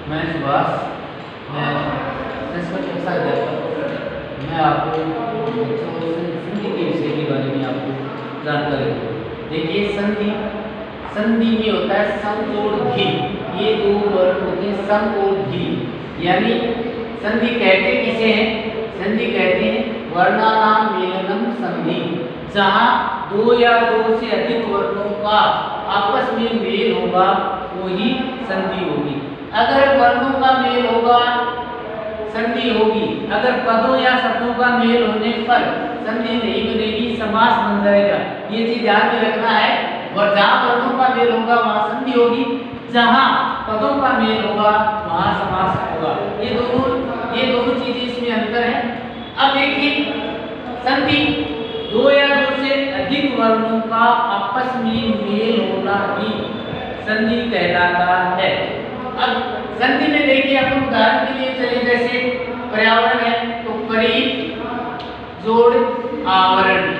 मैं सुभाष, मैं संस्कृत कक्षा अध्यापक। मैं आपको बच्चों से संधि के विषय के बारे में आपको जानकारी दूँ। देखिए, संधि संधि में होता है सम और धी। ये दो वर्ण होते हैं, सम और धी। यानी संधि कहते किसे हैं? संधि कहते हैं वर्णानाम मेलनम संधि। जहाँ दो या दो से अधिक वर्णों का आपस में मेल होगा वही संधि होगी। अगर वर्णों का मेल होगा संधि होगी, अगर पदों या शब्दों का मेल होने पर संधि नहीं बनेगी, समास बन जाएगा। ये चीज ध्यान में रखना है। और जहाँ वर्णों का मेल होगा वहाँ संधि होगी, जहाँ पदों का मेल होगा वहाँ समास होगा। ये दोनों चीजें इसमें अंतर है। अब देखिए, संधि दो या दो से अधिक वर्णों का आपस में मेल होना ही संधि कहलाता है। अब संधि में देखिए, अपन उदाहरण के लिए चले, जैसे पर्यावरण है तो परि जोड़ आवरण,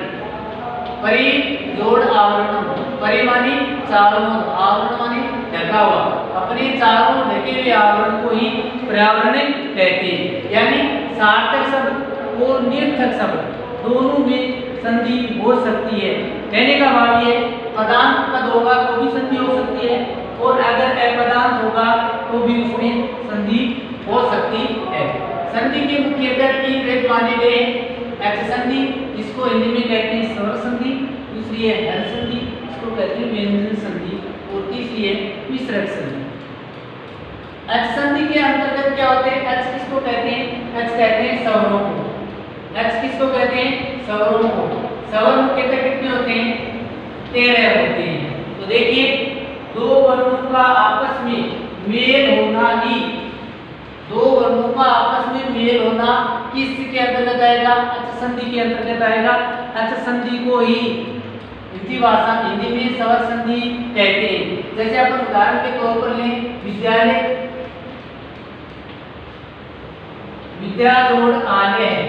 परि जोड़ आवरण। परि मानी चारों, आवरण मानी ढका हुआ। अपने चारों ढके हुए आवरण को ही पर्यावरण कहते हैं। यानी सार्थक शब्द और निरर्थक शब्द दोनों में संधि हो सकती है। कहने का भाव ये, पदांत पद होगा तो भी संधि हो सकती है, और अगर अपदांत होगा तो भी उसमें संधि हो सकती है। संधि के मुख्यतः तीन भेद माने गए हैं। अक्ष संधि, इसको हिंदी में कहते हैं स्वर संधि, दूसरी है हल संधि, इसको कहते हैं व्यंजन संधि, और तीसरी है विसर्ग संधि। अक्ष संधि के अंतर्गत क्या होते हैं? अक्ष किसको कहते हैं? अक्ष कहते हैं स्वरों को। अक्ष किसको कहते हैं? स्वरों को। स्वर मुख्यतः कितने होते हैं? 13 होते हैं। तो देखिए, दो वर्णों का आपस में मेल होना ही, दो वर्णों का आपस में मेल होना किसके अंतर्गत आएगा? अक्ष संधि के अंतर्गत आएगा। अक्ष संधि को ही हिंदी भाषा, हिंदी में स्वर संधि कहते हैं। जैसे अपन उदाहरण के तौर पर लें, विद्यालय, विद्या जोड़ आलय है,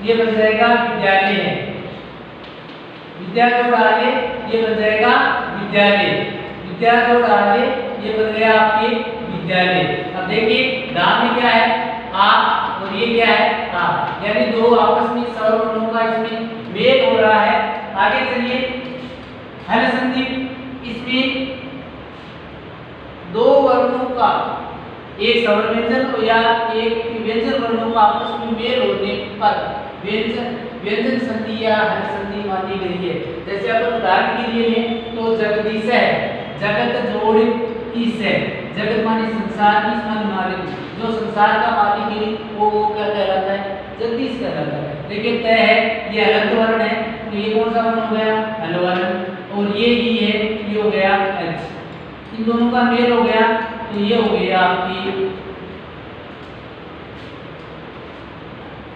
ये बन जाएगा विद्यालय है। विद्या जोड़ आलय, ये बन जाएगा विद्यालय। विद्या जोड़ आलय, ये बन गया आपके विद्यालय। अब देखिए, दाम में क्या है? आ, और ये क्या है? आ। यानी दो आपस में स्वर वर्णों का इसमें मेल हो रहा है। आगे चलिए, हल संधि, इसमें दो वर्णों का एक स्वर व्यंजन या एक व्यंजन वर्णों का आपस में मेल होने पर व्यंजन संधि या हल संधि मानी गई है। जैसे अपन उदाहरण के लिए लें तो जगदीश है, जगत जोड़ ईश है। जगत माने संसार, ईश माने मालिक। जो संसार का मालिक है वो क्या कहलाता है? जगदीश कहलाता है। लेकिन तय है, ये हलंत वर्ण है, तो ये कौन सा वर्ण हो गया? हल वर्ण। और ये ही है, ये हो गया एच। इन दोनों का मेल हो गया तो ये हो गया आपकी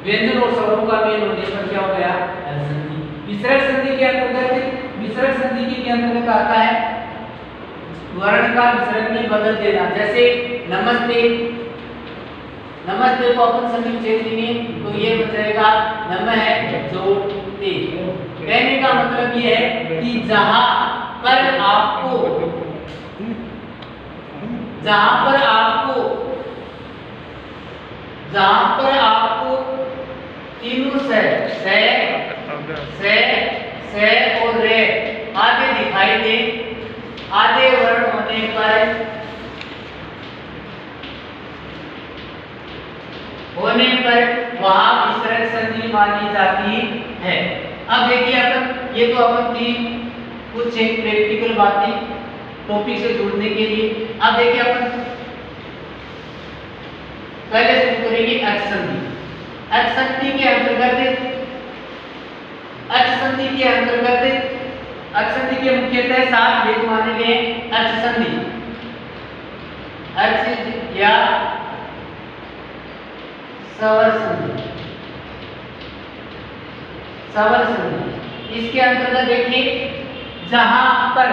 व्यंजन और स्वरों का मेल होने पर क्या हो गया? हल संधि। विसर्ग संधि के अंतर्गत, विसर्ग संधि के अंतर्गत आता है वर्ण का विसर्ग में बदल देना। जैसे नमस्ते, नमस्ते को अपन संधि विच्छेद लेंगे तो ये बन जाएगा नमः जोड़ ते। कहने का मतलब ये है कि जहां पर आपको तीनों से और रे आगे दिखाई दे, आधे वर्ण होने पर वहां विसर्ग संधि मानी जाती है। अब देखिए, अपन ये तो अपन तीन कुछ एक प्रैक्टिकल बातें टॉपिक से जुड़ने के लिए। अब देखिए, अपन पहले शुरू करेंगे अक्ष संधि। अक्ष संधि के अंतर्गत अक्ष संधि के मुख्यतः 7 भेद माने गए। अक्ष संधि, अक्ष या स्वर संधि, स्वर संधि। इसके अंतर्गत देखिए, जहां पर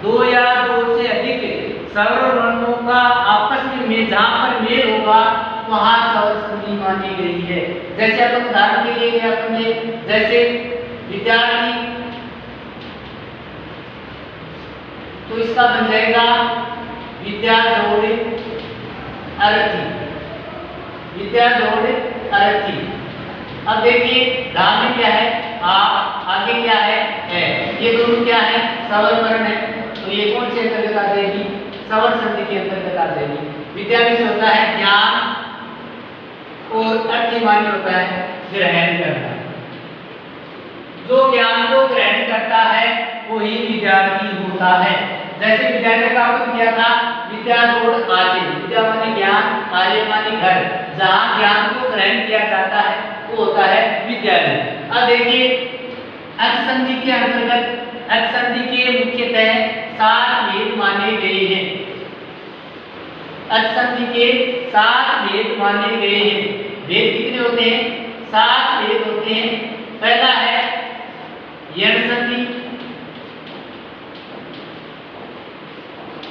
दो या दो से अधिक स्वर वर्णों का आपस में जहां पर मेल होगा वहां स्वर संधि मानी गई है। जैसे अपन उदाहरण के लिए अपन ले, जैसे विद्यार्थी, तो इसका बन जाएगा विद्या जोड़ अर्थी, विद्या जोड़ अर्थी। अब देखिए धाम में क्या है आ, आगे क्या है ये दोनों क्या है सवर वर्ण है, तो ये कौन से अंतर्गत आ जाएगी, सवर संधि के अंतर्गत आ जाएगी। विद्या में से होता है ज्ञान और अर्थी माने होता है ग्रहण करना। जो ज्ञान को ग्रहण करता है वही विद्यार्थी होता है। जैसे विद्यालय का आपको दिया था विद्या जोड़ आर्य, विद्या माने ज्ञान, आर्य माने घर, जहाँ ज्ञान को ग्रहण किया जाता है वो होता है विद्यालय। अब देखिए अच संधि के अंतर्गत अच संधि के मुख्यतः 7 भेद माने गए हैं। अच संधि के 7 भेद माने गए हैं। भेद कितने होते हैं, 7 भेद होते हैं। पहला है यण संधि,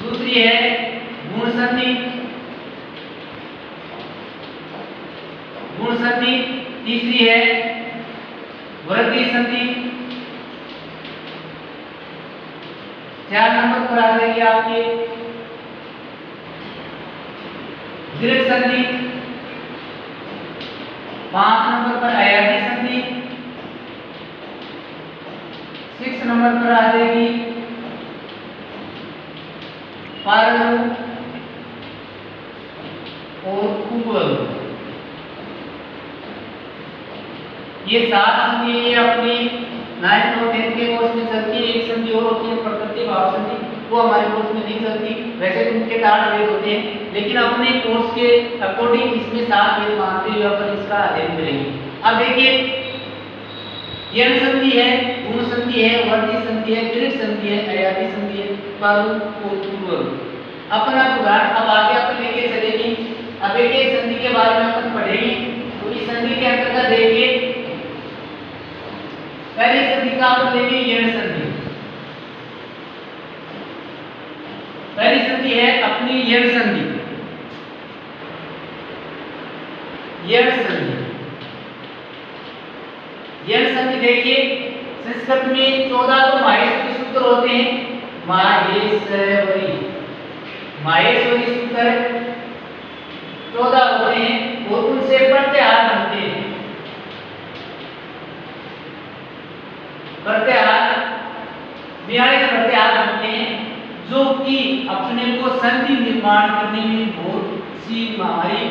दूसरी है गुण संधि, गुण संधि, तीसरी है वृद्धि संधि, 4 नंबर पर आ जाएगी आपके दीर्घ संधि, 5 नंबर पर अयाधी संधि, 6 नंबर पर आ जाएगी पारलू और कुबल। ये 7 संधि ये अपनी 9th और 10th के कोर्स में चलती है। एक संधि और होती है प्रकृति भाव संधि, वो हमारे कोर्स में नहीं चलती। वैसे तो उनके 8 भेद होते हैं, लेकिन अपने कोर्स के अकॉर्डिंग इसमें 7 भेद मानते हुए अपन इसका अध्ययन करेंगे। अब देखिए यण संधि है, गुण संधि है, वृद्धि संधि है, दीर्घ संधि है, अयाधी संधि है, पारलू और कुबल। अपन अब उदाहरण अब आगे अपन लेके चलेंगे। अब एक संधि के बारे में अपन पढ़ेंगे। तो इस संधि के अंतर्गत देखिए पहली संधि का अपन लेंगे यण संधि। पहली संधि है अपनी यण संधि, यण संधि। यण संधि देखिए संस्कृत में 14 तो माहेश्वरी सूत्र होते हैं, माहेश्वरी माहेश्वरी सूत्र 14 होते हैं और उनसे प्रत्याहार बनते हैं। प्रत्याहार 42 प्रत्याहार बनते हैं जो कि अपने को संधि निर्माण करने में बहुत सी हमारी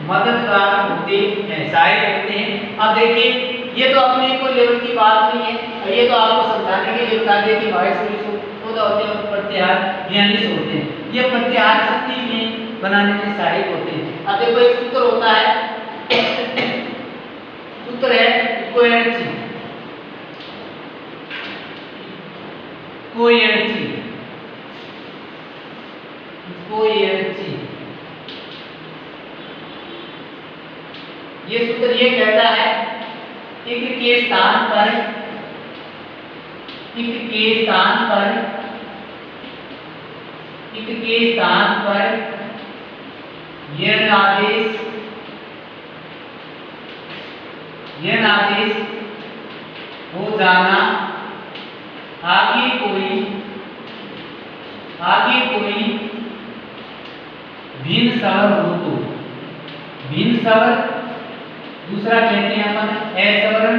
मददगार होते हैं, सहायक होते हैं। अब देखिए ये तो अपने को लेवल की बात नहीं है, और ये तो आपको समझाने के लिए बता दें कि माहेश्वरी सूत्र होते हैं और प्रत्याहार 42 होते हैं। ये प्रत्याहार संधि में बनाने में सहायक होते हैं। अब देखो एक सूत्र होता है, सूत्र है कोएनची, कोएनची, कोएनची। ये सूत्र ये कहता है इक के स्थान पर, इक के स्थान पर, इक के स्थान पर यण आदेश, यण आदेश हो जाना आगे कोई भिन्न स्वर हो तो, भिन्न स्वर दूसरा कहते हैं अपन असवर्ण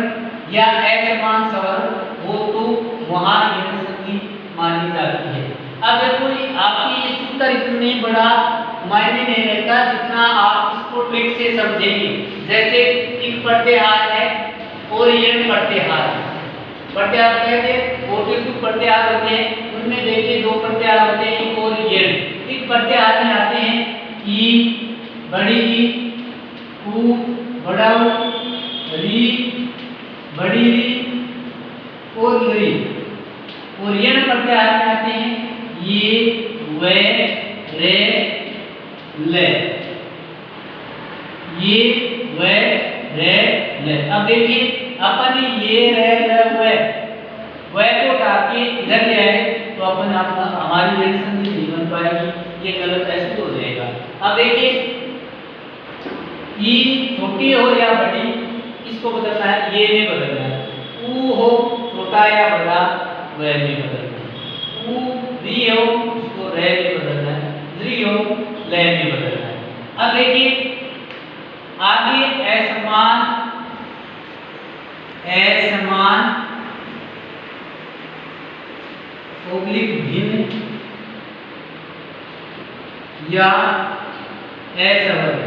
या असमान स्वर हो तो वहां यण संधि मानी जाती है। अब देखो आपकी ये सूत्र इतने बड़ा मायने नहीं रहता जितना आप इसको ट्रिक से समझेंगे। जैसे एक प्रत्याहार है और यण प्रत्याहार है। प्रत्याहार कहते हैं और जो प्रत्याहार होते हैं उनमें देखिए 2 प्रत्याहार होते हैं, एक और यण। एक प्रत्याहार में आते हैं ई बड़ी ई, उ बड़ा उ, री बड़ी री और री। और यण प्रत्याहार में आते हैं ये वे रे ले, ये वे रे ले। अब देखिए अपन ये रे ले वे को उठा के इधर ले आए तो अपन हमारी यण संधि नहीं बन पाएगी, ये गलत ऐसे हो जाएगा। अब देखिए ई छोटी हो या बड़ी इसको बदलना है, ये में बदलना है। ऊ हो छोटा या बड़ा वह में बदलना है। ऊ री हो उसको रे में बदलना है। री और लय में बदलना है। अब देखिए आगे असमान ओब्लिक भिन्न या असवर्ण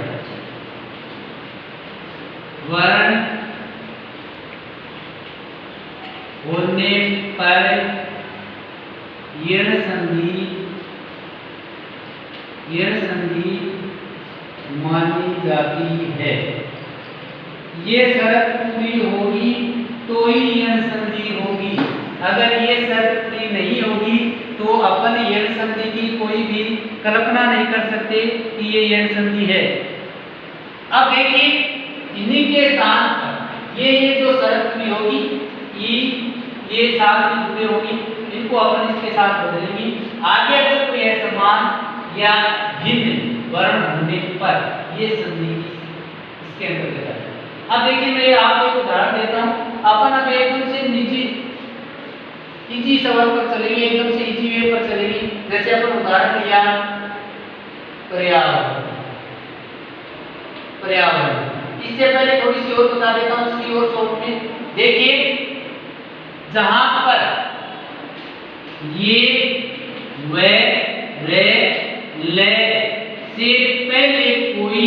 वर्ण होने पर यण संधि मानी जाती है। ये शर्त पूरी होगी तो ही यण संधि होगी। अगर ये शर्त पूरी नहीं होगी तो अपन यण संधि की कोई भी कल्पना नहीं कर सकते कि ये यण संधि है। अब देखिए इन्हीं के स्थान पर ये जो शर्त पूरी होगी ये साथ में जुड़े होगी, इनको अपन इसके साथ बदलेंगे। आगे अगर कोई असमान या भिन्न वर्ण होने पर ये संधि इसके अंतर्गत है। अब देखिए मैं आपको एक उदाहरण देता हूं। अपन अब एकदम से नीचे इजी सवाल पर चलेंगे, एकदम से इजी वे पर चलेंगे। जैसे अपन उदाहरण लिया पर्यावरण। इससे पहले थोड़ी सी और बता देता हूं इसकी और शॉर्ट में। देखिए जहां पर ये व रे ले से पहले कोई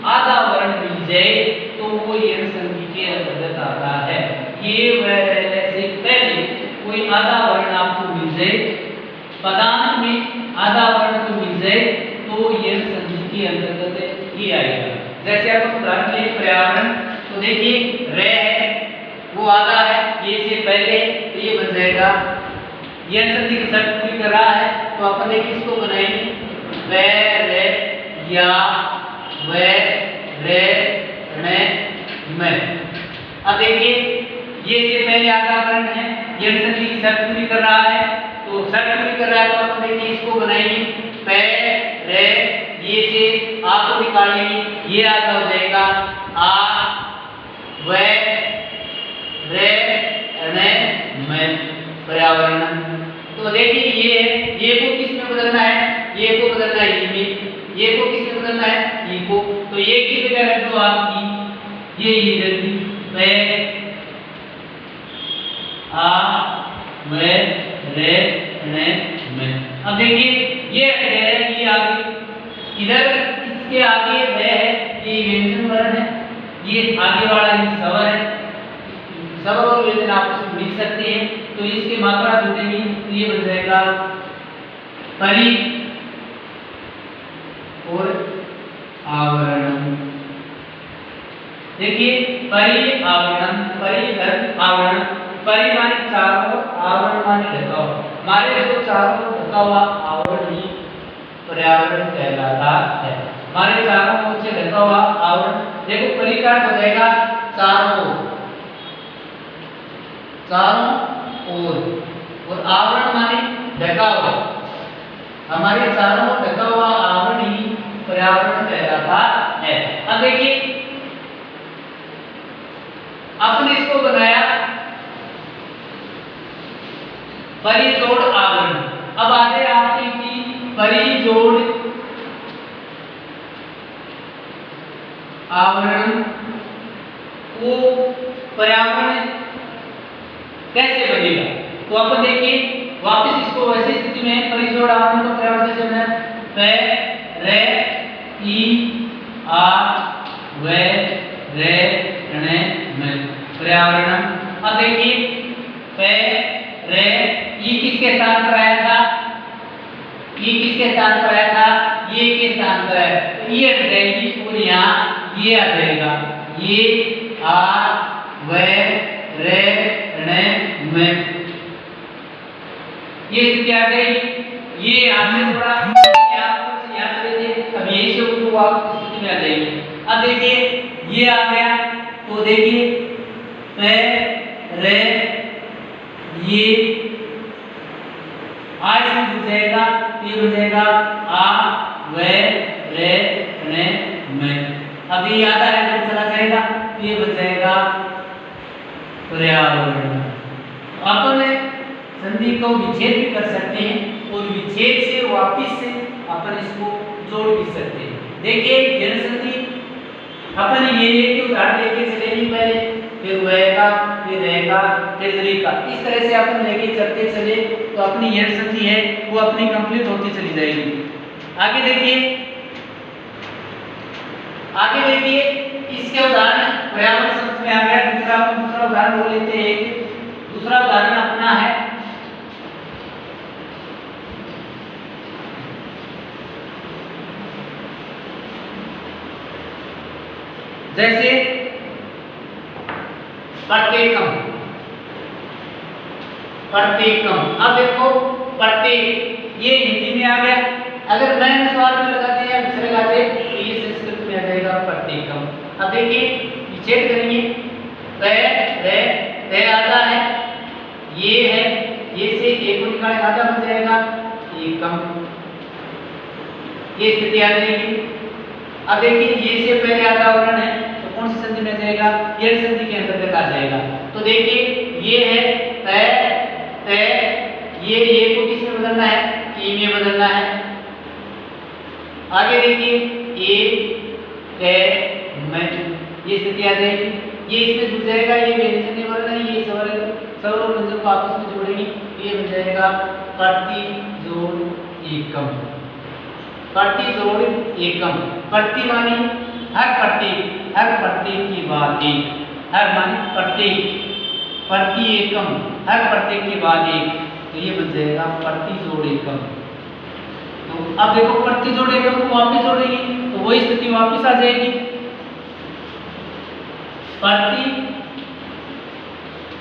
आधा वर्ण मिल जाए तो वो यण संधि के अंतर्गत आता है। ये व रे ले से पहले कोई आधा वर्ण आपको मिल जाए, पदांत में आधा वर्ण तो मिल जाए तो यण संधि के अंतर्गत ये आएगा। जैसे आप उदाहरण ले पर्यावरण, तो देखिए रे है वो आधा है, ये से पहले तो ये बन जाएगा। यण संधि की शर्त पूरी कर रहा है तो अपन देखिए इसको बनाएंगे वे रे या वे रे णे में। अब देखिए ये से पहले आधा वर्ण है, यण संधि की शर्त पूरी कर रहा है, तो शर्त पूरी कर रहा है तो अपन देखिए इसको बनाएंगे पे रे, ये से आपको निकालेंगे, ये आधा हो जाएगा आ वे रे णे में पर्यावरण। तो देखिए ये को किस में बदलना है, ये को बदलना है ई में, ये को किस में बदलना है ई को। तो ये की जगह रख दो आप ये ई रख दी वे आ वे रे णे में। अब देखिए ये आ गई, इधर इसके आगे वे है, ये व्यंजन वर्ण है, ये आगे वाला ये स्वर है। स्वर और व्यंजन आपस में मिल सकते हैं तो इसकी मात्रा जुड़ेगी तो ये बन जाएगा परि और आवरण। देखिए परि आवरण, परिधर आवरण, परि माने चारों, आवरण माने ढका हुआ। हमारे जो चारों ढका हुआ आवरण ही पर्यावरण कहलाता है। हमारे चारों ओर से ढका हुआ आवरण, देखो परि का हो जाएगा चारों ओर, और आवरण माने ढका हुआ। हमारे चारों ओर ढका हुआ आवरण ही पर्यावरण कहलाता है। अब देखिए आपने इसको बनाया परिजोड़ आवरण। अब आगे आपकी की परिजोड़ आवरण वो पर्यावरण कैसे बनेगा, तो अपन देखिए वापस इसको वैसी स्थिति में परिजोड़ आवरण को पर्यावरण कैसे बना पे रे ई आ वे रे णे में पर्यावरण। अब देखिए पे रे ई किसके स्थान पर आया था, ई किसके स्थान पर आया था, ये के स्थान पर है तो ये हट जाएगी और यहाँ ये आ जाएगा, ये आ वे रे णे में। ये स्थिति आ गई, ये आपने थोड़ा यहाँ चले थे, अब यही से उनको आप स्थिति में आ जाएगी। अब देखिए ये आ गया तो देखिए पे रे ये आज में जुड़ जाएगा, ये हो जाएगा आ वे रे णे में। अब ये आधा है तो चला जाएगा, ये बन जाएगा पर्यावरण। अपन संधि को विच्छेद भी कर सकते हैं और विच्छेद से वापिस से अपन इसको जोड़ भी सकते हैं। देखिए यण संधि अपन ये एक उदाहरण लेके चले नहीं पहले, फिर वह का, फिर रह का, फिर रे का, इस तरह से अपन लेके चलते चले तो अपनी यण संधि है वो अपनी कंप्लीट होती चली जाएगी। आगे देखिए इसके उदाहरण पर्यावरण शब्द में आ गया। दूसरा उदाहरण बोल लेते हैं। दूसरा उदाहरण अपना है जैसे प्रत्येकम। अब देखो प्रत्येक ये हिंदी में आ गया, अगर मैंने सवाल में लगा दिया या दूसरे लगाते तो ये संस्कृत में आ जाएगा प्रत्येकम। अब देखिए चेक करेंगे, तय आधा है, ये है, ये से एक को निकाले आधा बन जाएगा एकम, ये स्थिति आ जाएगी। अब देखिए ये से पहले आधा वर्ण है तो कौन सी संधि में आ जाएगा, यण संधि के अंतर्गत आ जाएगा। तो देखिए ये है तय, ये को किस में बदलना है, ई में बदलना है। आगे देखिए ये स्थिति आ जाएगी, ये इसमें जुड़ जाएगा, ये व्यंजन वर्ण है, ये स्वर और व्यंजन को आपस में जोड़ेंगे, ये बन जाएगा प्रति जोड़ एकम। प्रति मानी हर प्रत्येक की बात एक, हर मानी प्रत्येक, प्रति एकम हर प्रत्येक की बात एक, तो ये बन जाएगा प्रति जोड़ एकम। तो अब देखो प्रति जोड़ एकम को वापस जोड़ेंगे तो वही स्थिति वापस आ जाएगी, प्रति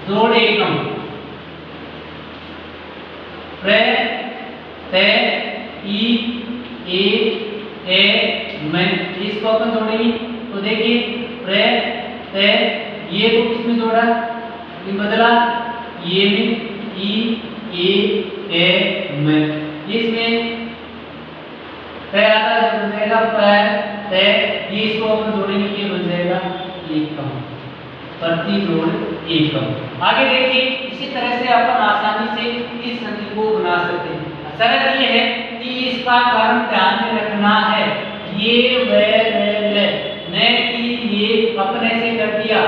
जोड़ एकम प्र ते ई ए ए मैं, इसको अपन जोड़ेंगे तो देखिए प्र ते ये को किसमें जोड़ा, बदला ये में ई ए मैं, इसमें आता है बन जाएगा पर ते, ये इसको अपन जोड़ेंगे ये बन जाएगा एकम, प्रति जोड़ एकम। आगे देखिए इसी तरह से अपन आसानी से इस संधि को बना सकते हैं। शर्त ये है कि इसका कारण ध्यान में रखना है, ये व ल न कि ये अपन ऐसे कर दिया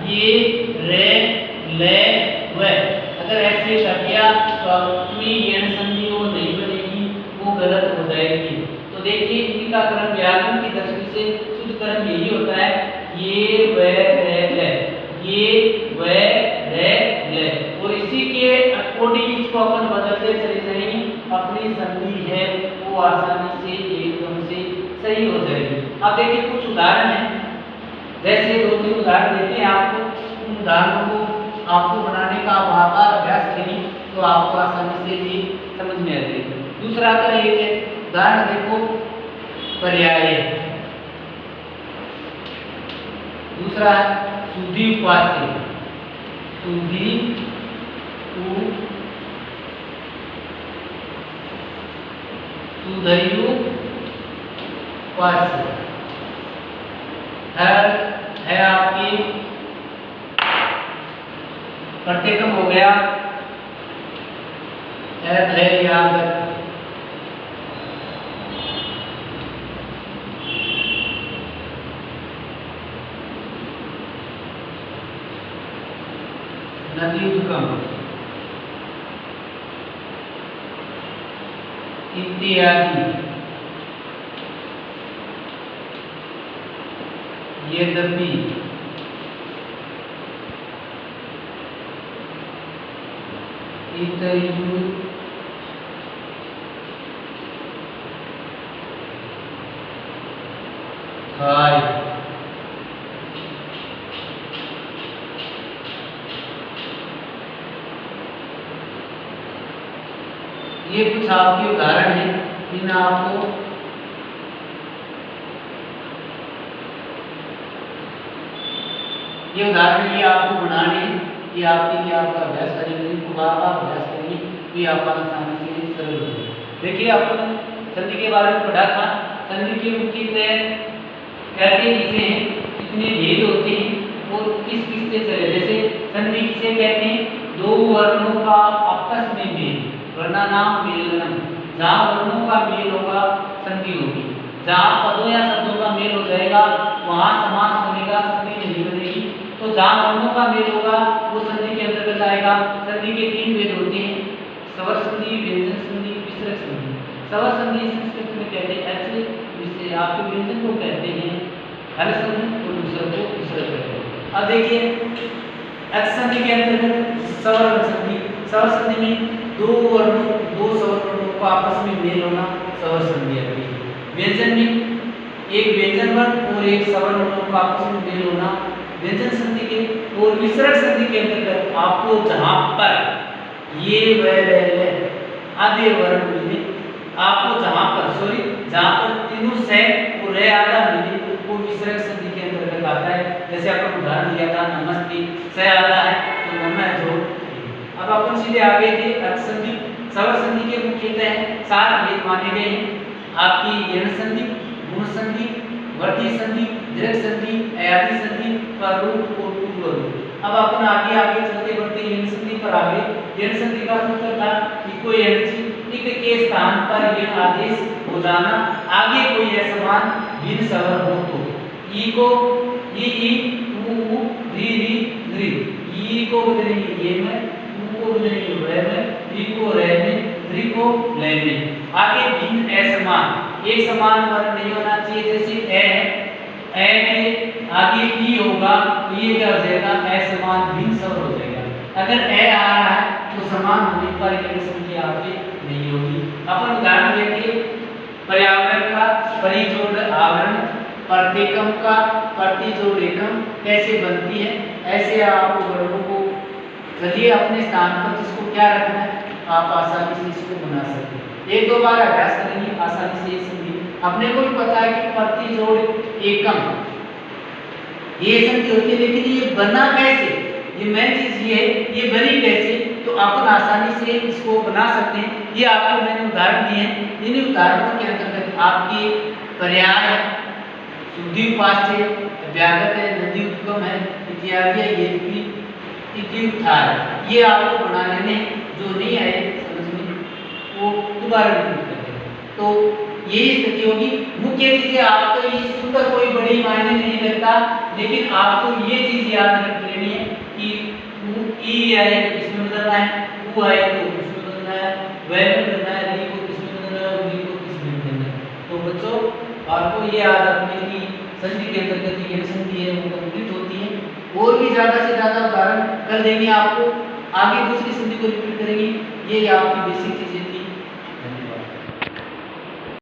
ये रे ले व, अगर ऐसे कर दिया तो अपनी यण संधि वो नहीं बनेगी, वो गलत हो जाएगी। तो देखिए इनका क्रम व्याकरण की दृष्टि से शुद्ध क्रम यही होता है, ये व ले, ये व ले, और इसी के अकॉर्डिंग इसको अपन बदलते चले जाएंगे, अपनी संधि है वो आसानी से एकदम से सही हो जाएगी। अब देखिए कुछ उदाहरण हैं, जैसे 2-3 उदाहरण देते हैं आपको, उन उदाहरणों को आपको बनाने का बार-बार अभ्यास करेंगे तो आपको आसानी से ये समझ में आ जाएगी। दूसरा अगर एक उदाहरण देखो पर्याय, दूसरा सुधि उपास्य, सुधि सुधयु उपास्य है आपकी प्रत्येकम हो गया, है याद नदी उद्गम इत्यादि, यद्यपि इतयु थाय, ये कुछ आपके उदाहरण हैं, इन आपको ये उदाहरण ये आपको बनाने हैं, ये आपके लिए आपका अभ्यास करेंगे, इनको बार-बार अभ्यास करेंगे तो ये आपका आसानी से सरल हो जाएगा। देखिए आपने संधि के बारे में पढ़ा था, संधि के मुख्य कहते किसे हैं, कितने भेद होते हैं और किस किस से चले। जैसे संधि किसे कहते हैं, दो वर्णों का आपस में मेल, वर्णानाम मेलनम, जहाँ वर्णों का मेल होगा संधि होगी। जहाँ पदों या शब्दों का मेल हो जाएगा वहाँ समास बनेगा, संधि नहीं बनेगी। तो जहाँ वर्णों का मेल होगा वो संधि के अंतर्गत आएगा। संधि के 3 भेद होते हैं, स्वर संधि, व्यंजन संधि, विसर्ग संधि। स्वर संधि संस्कृत में कहते हैं अच, जिसे आपके व्यंजन को कहते हैं हल संधि और विसर्ग को विसर्ग कहते हैं। अब देखिए अच संधि के अंतर्गत स्वर संधि, स्वर संधि में दो वर्णों, दो स्वर वर्णों को आपस में मेल होना स्वर संधि आती है। व्यंजन में एक व्यंजन वर्ण और एक स्वर वर्णों का आपस में मेल होना व्यंजन संधि के। और विसर्ग संधि के अंतर्गत आपको जहां पर ये व आधे वर्ण मिले, आपको जहां पर तीनों से और रे आधा मिले वो विसर्ग संधि के अंतर्गत आता है। जैसे अपन उदाहरण दिया था नमस्ते, से आधा है तो नम जो। अब अपन सीधे आगे थे अच संधि। स्वर संधि के मुख्यतः 4 भेद माने गए हैं आपकी यण संधि, गुण संधि, वर्ती संधि, दीर्घ संधि, अयादी संधि, स्वरूप और पूर्व रूप। अब अपन आगे आगे चलते बढ़ते यण संधि पर आ गए। यण संधि का सूत्र था इको यण इक के स्थान पर यण आदेश हो जाना, आगे कोई असमान भिन्न स्वर हो तो। ई को ई उ री री री, ई को बदलेंगे ये में, उ को बदलेंगे वे में, री को रे में, री को ले में। आगे भिन्न असमान, एक समान वर्ण नहीं होना चाहिए। जैसे ए के आगे ई होगा तो ये क्या हो जाएगा, असमान भिन्न स्वर हो जाएगा। अगर ए आ रहा है तो समान होने पर यण संधि आपके नहीं होगी। अपन उदाहरण लेंगे पर्यावरण का परिजोड़ आवरण, प्रत्येकम का प्रतिजोड़ एकम कैसे बनती है। ऐसे आप वर्णों को चलिए अपने स्थान पर जिसको क्या रखना है आप आसानी से इसको बना सकते हैं। एक दो बार अभ्यास करेंगे आसानी से संधि अपने को भी पता है कि प्रतिजोड़ एकम ये संधि होती है, लेकिन ये बना कैसे, ये मेन चीज ये है, ये बनी कैसे, तो अपन आसानी से इसको बना सकते हैं। ये आपको मैंने उदाहरण दिए हैं। इन उदाहरणों के अंतर्गत आपके पर्याय, शुद्धि उपास्य, व्यागत है, नदी उद्गम है, इत्यादि है, ये भी इत्युत्थान, ये आपको बना लेने जो नहीं आए समझ में वो दोबारा रिपीट करें तो यही स्थिति होगी। मुख्य चीजें आपको ये सूत्र कोई बड़ी मायने नहीं रखता, लेकिन आपको ये चीज याद रख लेनी है कि ई आए तो किसमें बदलना है, उ आए तो किसमें बदलना है, व में बदलना है, री को किसमें बदलना है, री को किसमें बदलना है। तो बच्चों आपको ये याद रखने की संधि के अंतर्गत ये संधि है वो कंप्लीट होती है। और भी ज्यादा से ज्यादा उदाहरण कर देंगे आपको, आगे दूसरी संधि को रिपीट करेंगे। ये आपकी बेसिक चीजें